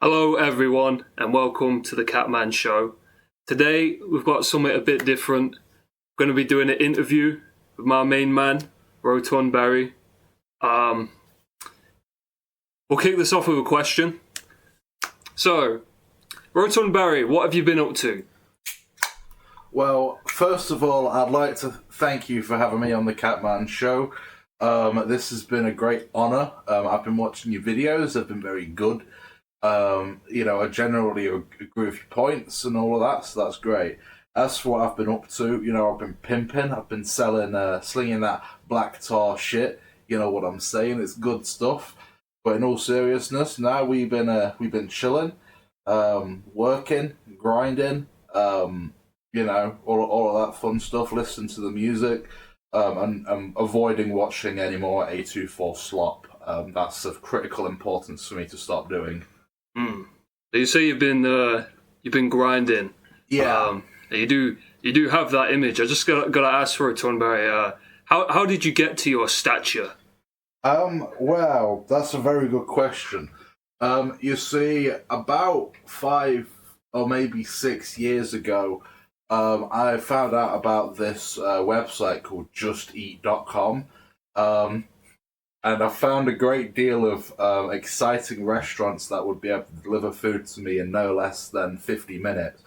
Hello everyone and welcome to the Catman Show. Today we've got something a bit different. We're going to be doing an interview with my main man, Rotund Barry. We'll kick this off with a question. So, Rotund Barry, what have you been up to? Well, first of all, I'd like to thank you for having me on the Catman Show. This has been a great honour. I've been watching your videos, they've been very good. I generally agree with your points and all of that, so that's great. As for what I've been up to, I've been pimping, I've been slinging that black tar shit, you know what I'm saying, it's good stuff. But in all seriousness, now we've been chilling, working, grinding, all of that fun stuff, listening to the music, and avoiding watching any more A24 slop. That's of critical importance for me to stop doing. You say you've been grinding. Yeah. You do have that image. I just gotta ask for it, Barry. How did you get to your stature? Well, that's a very good question. You see, about 5 or maybe 6 years ago, I found out about this website called justeat.com. And I found a great deal of exciting restaurants that would be able to deliver food to me in no less than 50 minutes.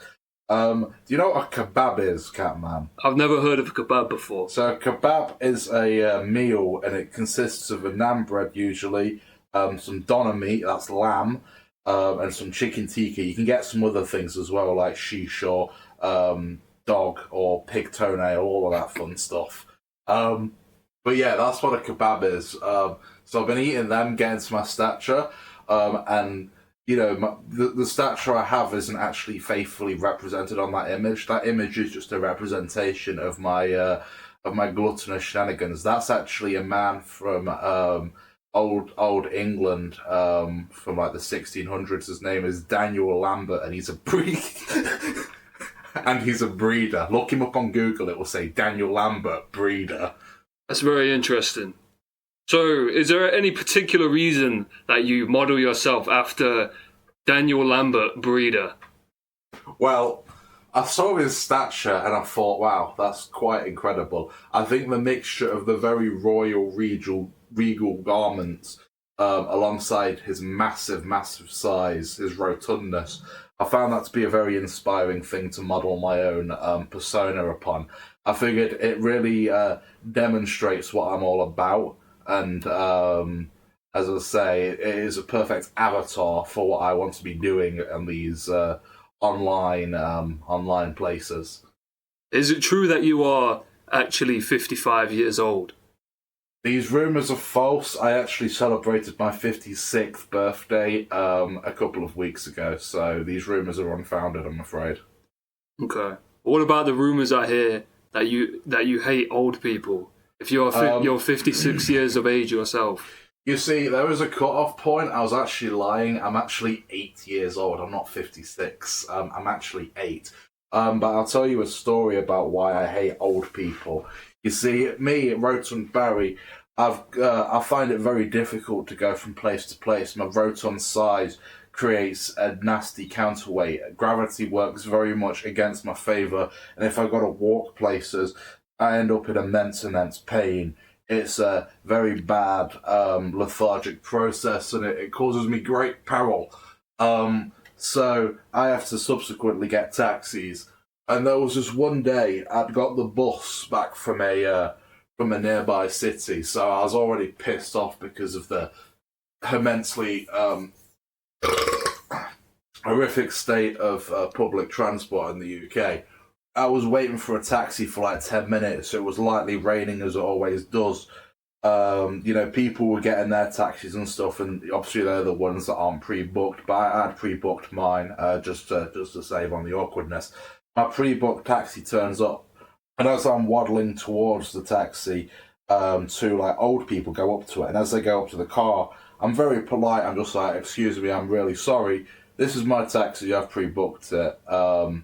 Do you know what a kebab is, Catman? I've never heard of a kebab before. So a kebab is a meal, and it consists of a naan bread usually, some doner meat, that's lamb, and some chicken tikka. You can get some other things as well, like shish or dog or pig toenail, all of that fun stuff. But yeah, that's what a kebab is. So I've been eating them, getting to my stature, and the stature I have isn't actually faithfully represented on that image. That image is just a representation of my gluttonous shenanigans. That's actually a man from old England, from like the 1600s. His name is Daniel Lambert, and he's a and he's a breeder. Look him up on Google; it will say Daniel Lambert breeder. That's very interesting. So, is there any particular reason that you model yourself after Daniel Lambert, breeder? Well, I saw his stature and I thought, wow, that's quite incredible. I think the mixture of the very royal, regal garments, alongside his massive size, his rotundness, I found that to be a very inspiring thing to model my own persona upon. I figured it really demonstrates what I'm all about, and as I say, it is a perfect avatar for what I want to be doing in these online places. Is it true that you are actually 55 years old? These rumours are false. I actually celebrated my 56th birthday a couple of weeks ago, so these rumours are unfounded, I'm afraid. Okay. What about the rumours I hear that you hate old people? If you're 56 years of age yourself. You see, there was a cut-off point. I was actually lying. I'm actually 8 years old. I'm not 56. I'm actually 8. But I'll tell you a story about why I hate old people. You see, me, Rotund Barry, I find it very difficult to go from place to place. My rotund size creates a nasty counterweight. Gravity works very much against my favour, and if I got to walk places, I end up in immense pain. It's a very bad lethargic process, and it causes me great peril. So I have to subsequently get taxis. And there was just one day I'd got the bus back from a nearby city, so I was already pissed off because of the immensely horrific state of public transport in the UK. I was waiting for a taxi for like 10 minutes. It was lightly raining, as it always does. People were getting their taxis and stuff, and obviously they're the ones that aren't pre-booked, but I had pre-booked mine just to save on the awkwardness. My pre-booked taxi turns up, and as I'm waddling towards the taxi, two like old people go up to it, and as they go up to the car, I'm very polite. I'm just like, "Excuse me, I'm really sorry. This is my taxi. I've pre-booked it." And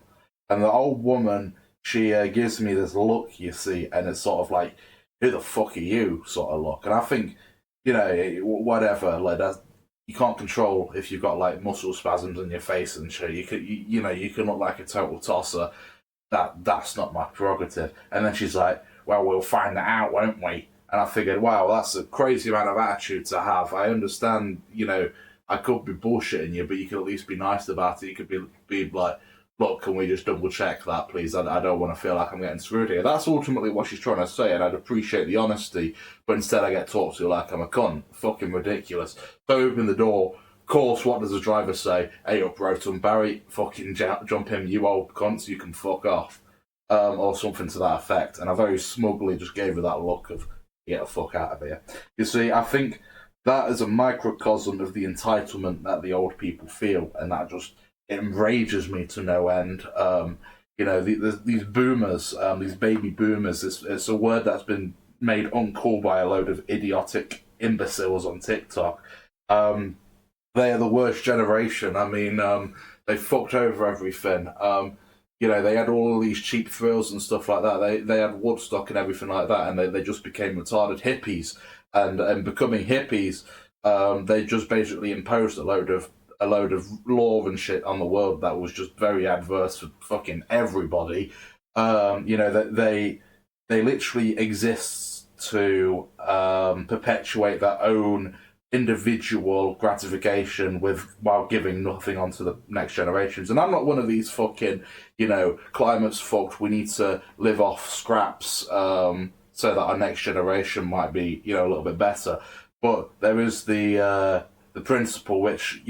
the old woman, she gives me this look, you see, and it's sort of like, "Who the fuck are you?" sort of look. And I think, whatever, like that. you can't control if you've got like muscle spasms in your face and shit. You can look like a total tosser. That's not my prerogative. And then she's like, well, we'll find that out, won't we? And I figured, wow, that's a crazy amount of attitude to have. I understand, I could be bullshitting you, but you could at least be nice about it. You could be like, look, can we just double check that, please? I don't want to feel like I'm getting screwed here. That's ultimately what she's trying to say, and I'd appreciate the honesty, but instead I get talked to like I'm a cunt. Fucking ridiculous. So I open the door. Of course, what does the driver say? Hey up, Rotund, Barry, fucking jump him, you old cunts, you can fuck off. Or something to that effect. And I very smugly just gave her that look of, get the fuck out of here. You see, I think that is a microcosm of the entitlement that the old people feel, and that just enrages me to no end. These boomers, these baby boomers, it's a word that's been made uncool by a load of idiotic imbeciles on TikTok. They are the worst generation. I mean, they fucked over everything. They had all of these cheap thrills and stuff like that. They had Woodstock and everything like that, and they just became retarded hippies. And becoming hippies, they just basically imposed a load of law and shit on the world that was just very adverse for fucking everybody. They literally exist to perpetuate their own individual gratification while giving nothing onto the next generations. And I'm not one of these fucking, climate's fucked, we need to live off scraps so that our next generation might be, a little bit better. But there is the principle which,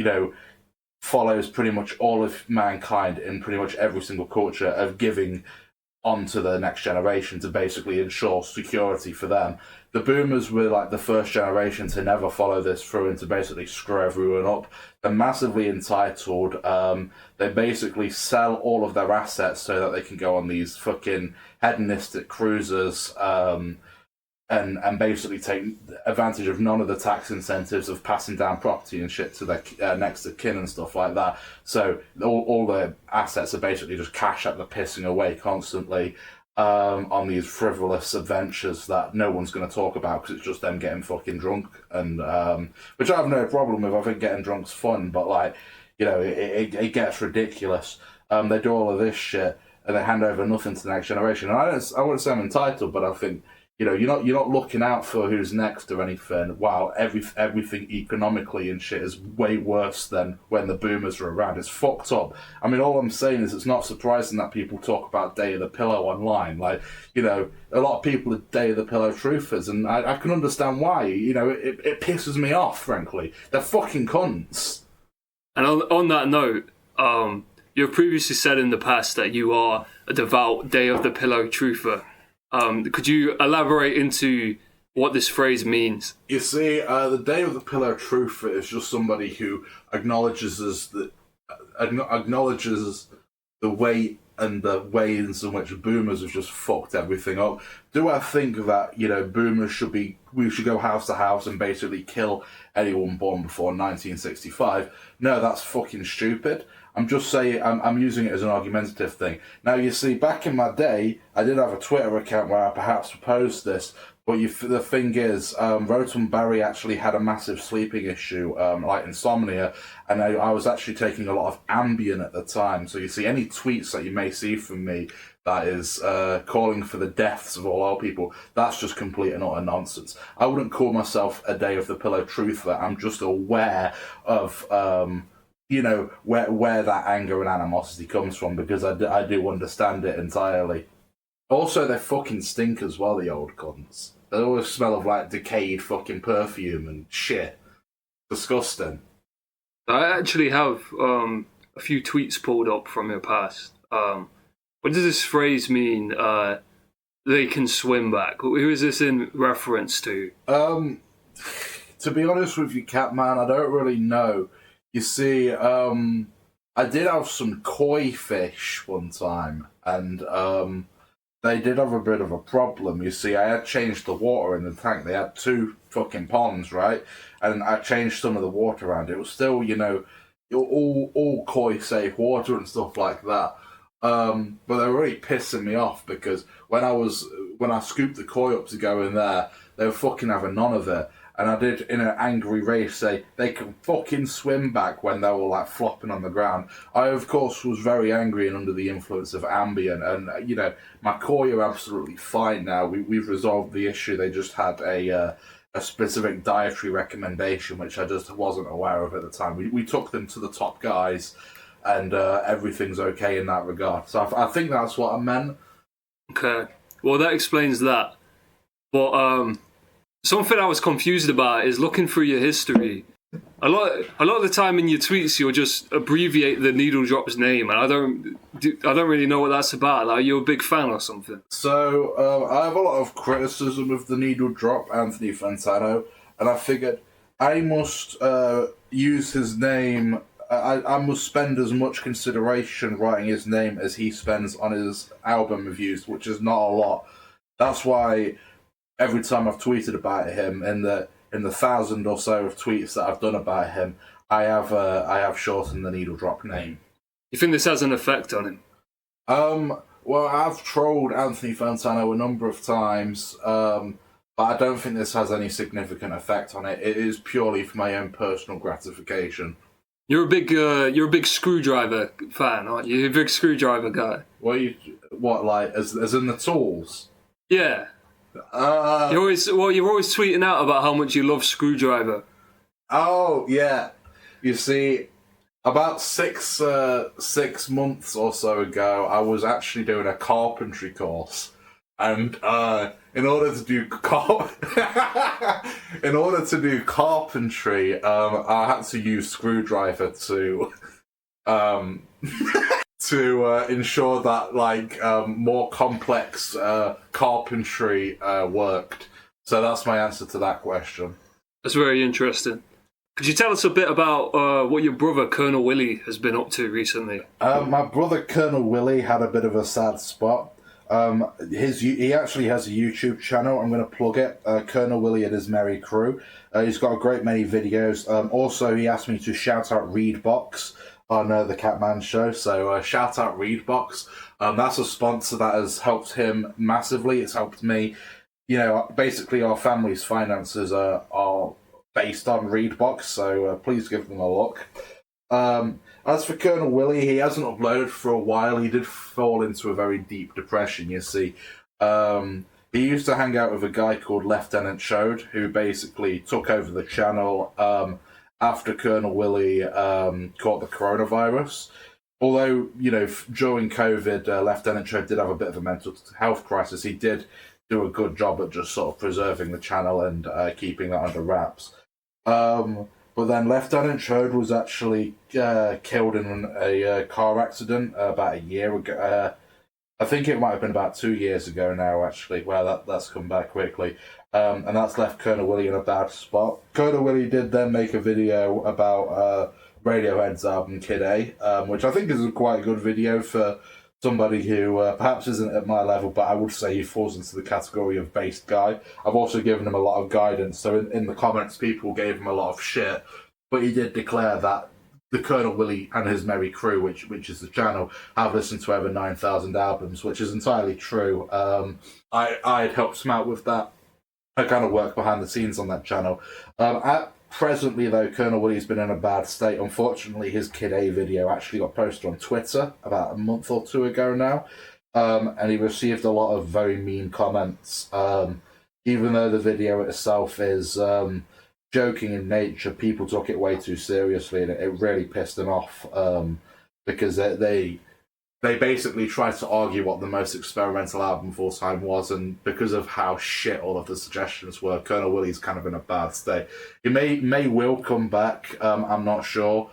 follows pretty much all of mankind in pretty much every single culture of giving on to the next generation to basically ensure security for them. The boomers were like the first generation to never follow this through and to basically screw everyone up. They're massively entitled. They basically sell all of their assets so that they can go on these fucking hedonistic cruises and basically take advantage of none of the tax incentives of passing down property and shit to their next of kin and stuff like that. So all their assets are basically just cash that they're pissing away constantly on these frivolous adventures that no one's going to talk about because it's just them getting fucking drunk. And which I have no problem with. I think getting drunk's fun, but it gets ridiculous. They do all of this shit and they hand over nothing to the next generation. And I wouldn't say I'm entitled, but I think, you're not looking out for who's next or anything. Wow, everything economically and shit is way worse than when the boomers were around. It's fucked up. I mean, all I'm saying is it's not surprising that people talk about Day of the Pillow online. A lot of people are Day of the Pillow truthers, and I can understand why. It pisses me off, frankly. They're fucking cunts. And on that note, you've previously said in the past that you are a devout Day of the Pillow truther. Could you elaborate into what this phrase means? You see, the Day of the Pillow truther is just somebody who acknowledges the weight and the ways in which boomers have just fucked everything up. Do I think that, boomers we should go house to house and basically kill anyone born before 1965? No, that's fucking stupid. I'm just saying, I'm using it as an argumentative thing. Now, you see, back in my day, I did have a Twitter account where I perhaps proposed this, but the thing is, Rotund Barry actually had a massive sleeping issue, like insomnia, and I was actually taking a lot of Ambien at the time. So you see, any tweets that you may see from me that is calling for the deaths of all our people, that's just complete and utter nonsense. I wouldn't call myself a Day of the Pillow truther. I'm just aware of where that anger and animosity comes from, because I do understand it entirely. Also, they fucking stink as well, the old cunts. They always smell of like decayed fucking perfume and shit. Disgusting. I actually have a few tweets pulled up from your past. What does this phrase mean? They can swim back. Who is this in reference to? To be honest with you, Catman, I don't really know. You see, I did have some koi fish one time, and they did have a bit of a problem. You see, I had changed the water in the tank. They had 2 fucking ponds, right? And I changed some of the water around. It was still, all koi safe water and stuff like that. But they were really pissing me off because when I scooped the koi up to go in there, they were fucking having none of it. And I did, in an angry rage, say, they can fucking swim back when they were, like, flopping on the ground. I, of course, was very angry and under the influence of Ambien. And, you know, my koi are absolutely fine now. We've resolved the issue. They just had a specific dietary recommendation, which I just wasn't aware of at the time. We took them to the top guys, and everything's okay in that regard. So I think that's what I meant. Okay. Well, that explains that. But something I was confused about is looking through your history. A lot of the time in your tweets, you'll just abbreviate the Needle Drop's name, and I don't really know what that's about. Like, you're a big fan or something? So I have a lot of criticism of the Needle Drop, Anthony Fantano, and I figured I must use his name. I must spend as much consideration writing his name as he spends on his album reviews, which is not a lot. That's why every time I've tweeted about him, in the 1,000 or so of tweets that I've done about him, I have shortened the Needle Drop name. You think this has an effect on him? Well, I've trolled Anthony Fantano a number of times, but I don't think this has any significant effect on it. It is purely for my own personal gratification. You're a big Screwdriver fan, aren't you? You're a big Screwdriver guy. What, like, as in the tools? Yeah. You're always tweeting out about how much you love Screwdriver. Oh, yeah. You see, about six months or so ago, I was actually doing a carpentry course. And in order to do carpentry, I had to use Screwdriver to to ensure that, like, more complex carpentry worked. So that's my answer to that question. That's very interesting. Could you tell us a bit about what your brother Colonel Willie has been up to recently? My brother Colonel Willie had a bit of a sad spot. He actually has a YouTube channel. I'm going to plug it. Colonel Willie and his merry crew. He's got a great many videos. Also, he asked me to shout out Wreedbox on the Catman show. So shout out Wreedbox. That's a sponsor that has helped him massively. It's helped me. You know, basically our family's finances are based on Wreedbox. So please give them a look. As for Colonel Willie, he hasn't uploaded for a while. He did fall into a very deep depression, you see. He used to hang out with a guy called Lieutenant Shoutout, who basically took over the channel after Colonel Willie caught the coronavirus. Although, you know, during COVID, Lieutenant Shoutout did have a bit of a mental health crisis. He did do a good job at just sort of preserving the channel and keeping that under wraps. But then Lieutenant Shoutout was actually killed in a car accident about a year ago. I think it might have been about 2 years ago now, actually. Well, that's come back quickly. And that's left Colonel Willie in a bad spot. Colonel Willie did then make a video about Radiohead's album Kid A, which I think is quite a good video for somebody who perhaps isn't at my level, but I would say he falls into the category of based guy. I've also given him a lot of guidance, so in the comments people gave him a lot of shit, but he did declare that the Colonel Willie and his merry crew, which is the channel, have listened to over 9,000 albums, which is entirely true. I had helped him out with that. I kind of work behind the scenes on that channel. Presently, though, Colonel Willie's been in a bad state. Unfortunately, his Kid A video actually got posted on Twitter about a month or two ago now, and he received a lot of very mean comments. Even though the video itself is joking in nature, people took it way too seriously, and it really pissed them off because they basically tried to argue what the most experimental album of all time was, and because of how shit all of the suggestions were, Colonel Willie's kind of in a bad state. He will come back, I'm not sure,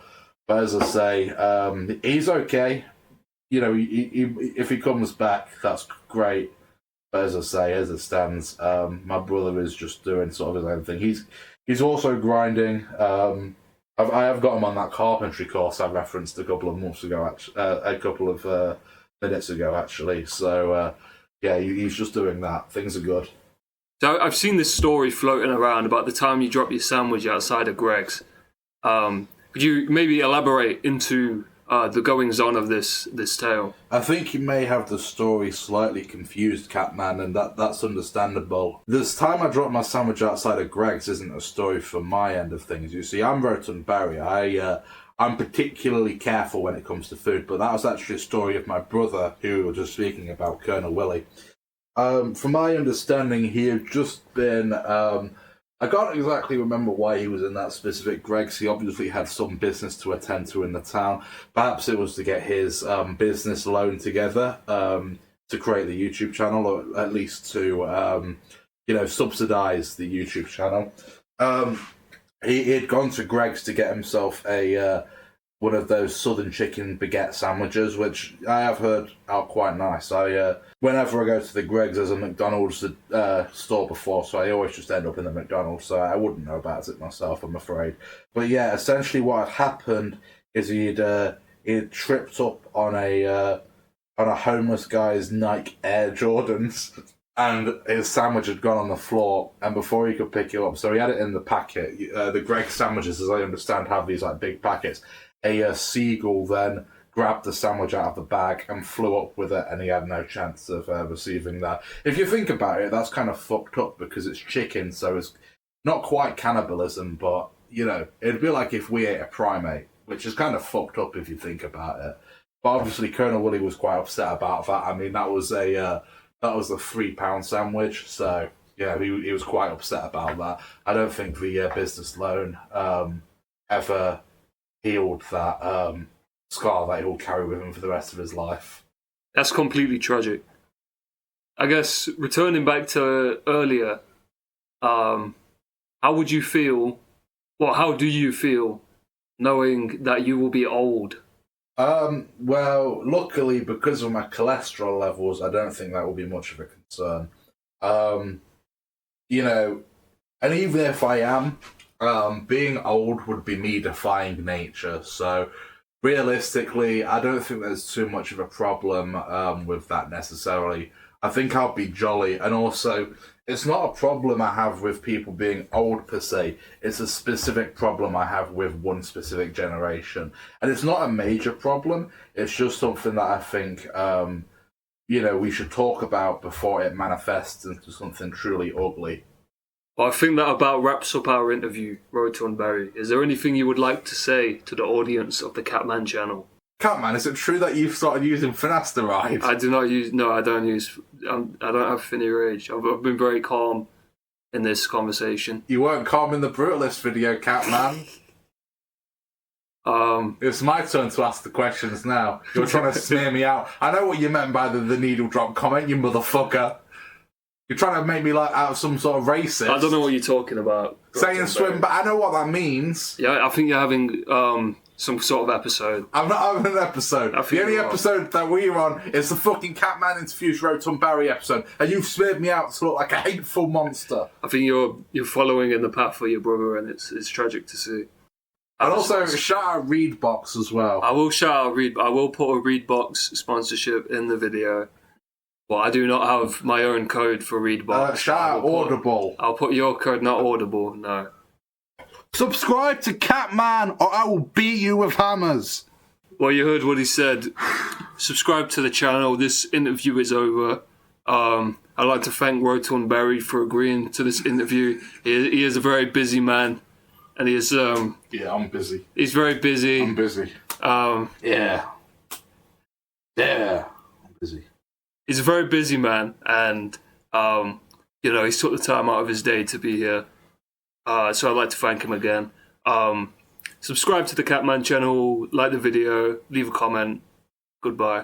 but as I say, he's okay. You know, if he comes back, that's great. But as I say, as it stands, my brother is just doing sort of his own thing. He's also grinding. I have got him on that carpentry course I referenced a couple of months ago, a couple of minutes ago, actually. So, yeah, he's just doing that. Things are good. So I've seen this story floating around about the time you dropped your sandwich outside of Greg's. Could you maybe elaborate into the goings on of this tale. I think you may have the story slightly confused, Catman, and that's understandable. This time I dropped my sandwich outside of Greg's isn't a story from my end of things. You see, I'm Rotund Barry. I'm particularly careful when it comes to food, but that was actually a story of my brother who we were just speaking about, Colonel Willie. From my understanding, he had just been... I can't exactly remember why he was in that specific Greg's. He obviously had some business to attend to in the town. Perhaps it was to get his business loan together to create the YouTube channel, or at least to, subsidise the YouTube channel. He had gone to Greg's to get himself one of those southern chicken baguette sandwiches, which I have heard are quite nice. Whenever I go to the Greg's, there's a McDonald's store before, so I always just end up in the McDonald's, so I wouldn't know about it myself, I'm afraid. But yeah, essentially what had happened is he'd tripped up on a homeless guy's Nike Air Jordans, and his sandwich had gone on the floor, and before he could pick it up, so he had it in the packet. The Greg's sandwiches, as I understand, have these like big packets. A seagull then grabbed the sandwich out of the bag and flew up with it, and he had no chance of receiving that. If you think about it, that's kind of fucked up because it's chicken, so it's not quite cannibalism, but, it'd be like if we ate a primate, which is kind of fucked up if you think about it. But obviously, Colonel Willie was quite upset about that. I mean, that was a £3 sandwich, so, he was quite upset about that. I don't think the business loan ever healed that scar that he will carry with him for the rest of his life. That's completely tragic. I guess, returning back to earlier, how would you feel, how do you feel knowing that you will be old? Well, luckily, because of my cholesterol levels, I don't think that will be much of a concern. And even if I am, being old would be me defying nature, so realistically, I don't think there's too much of a problem with that necessarily. I think I'll be jolly, and also, it's not a problem I have with people being old per se, it's a specific problem I have with one specific generation. And it's not a major problem, it's just something that I think, we should talk about before it manifests into something truly ugly. Well, I think that about wraps up our interview, Rotund Barry. Is there anything you would like to say to the audience of the Catman channel? Catman, is it true that you've started using finasteride? I do not use... No, I don't use... I don't have thinny rage. I've been very calm in this conversation. You weren't calm in the Brutalist video, Catman. It's my turn to ask the questions now. You're trying to smear me out. I know what you meant by the needle drop comment, you motherfucker. You're trying to make me like out of some sort of racist. I don't know what you're talking about. Saying swim, but I know what that means. Yeah, I think you're having some sort of episode. I'm not having an episode. The only episode that we're on is the fucking Catman interviews Rotund Barry episode, and you've smeared me out to look like a hateful monster. I think you're following in the path of your brother, and it's tragic to see. And also, shout out Wreedbox as well. I will shout out I will put a Wreedbox sponsorship in the video. Well, I do not have my own code for Wreedbox. Shout out Audible. I'll put your code, not Audible, no. Subscribe to Catman or I will beat you with hammers. Well, you heard what he said. Subscribe to the channel. This interview is over. I'd like to thank Rotund Barry for agreeing to this interview. He is a very busy man. And he is... yeah, I'm busy. He's very busy. I'm busy. Yeah, I'm busy. He's a very busy man, and he's took the time out of his day to be here. So I'd like to thank him again. Subscribe to the Catman channel, like the video, leave a comment. Goodbye.